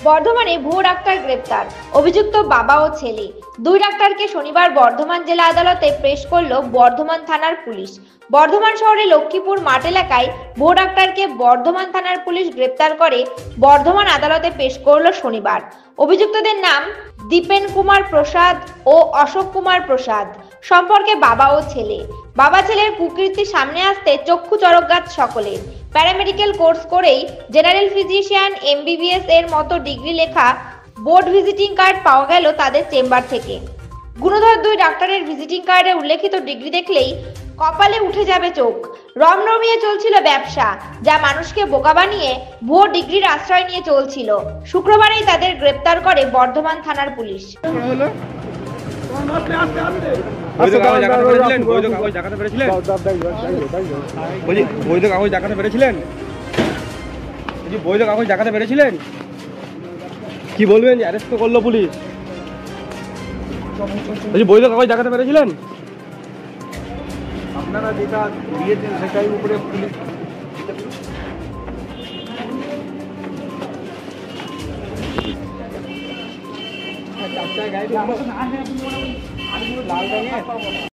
বর্ধমানে ভুয়ো ডাক্তার গ্রেপ্তার, অভিযুক্ত বাবা ও ছেলে। দুই ডাক্তারকে শনিবার বর্ধমান জেলা আদালতে পেশ করল বর্ধমান থানার পুলিশ। বর্ধমান শহরে লক্ষ্মীপুর মাঠ এলাকায় ভুয়ো ডাক্তারকে বর্ধমান থানার পুলিশ গ্রেপ্তার করে বর্ধমান আদালতে পেশ করল শনিবার। অভিযুক্তদের নাম দীপেন কুমার প্রসাদ ও অশোক কুমার প্রসাদ। সম্পর্কে বাবা ও ছেলে। বাবা ছেলের কুকীর্তি সামনে আসতে চক্ষু চরকগাছ সকলের। প্যারামেডিক্যাল কোর্স করেই জেনারেল ফিজিশিয়ান এমবিবিএস এর মতো ডিগ্রি লেখা বোর্ড ভিজিটিং কার্ড পাওয়া গেল তাদের চেম্বার থেকে। গুণধর দুই ডাক্তারের ভিজিটিং কার্ডে উল্লেখিত ডিগ্রি দেখলেই কপালে উঠে যাবে চোখ। রমরমিয়ে চলছিল ব্যবসা, যা মানুষকে বোকা বানিয়ে ভুয়ো ডিগ্রির আশ্রয় নিয়ে চলছিল। শুক্রবারেই তাদের গ্রেপ্তার করে বর্ধমান থানার পুলিশ। বৈধ কাগজ দেখাতে পেরেছিলেন? কি বলবেন? অ্যারেস্ট তো করলো পুলিশ। বৈধ কাগজ দেখাতে পেরেছিলেন? আপনারা যেটা দিয়েছেন সেটাই উপরে পুলিশ লাল রঙের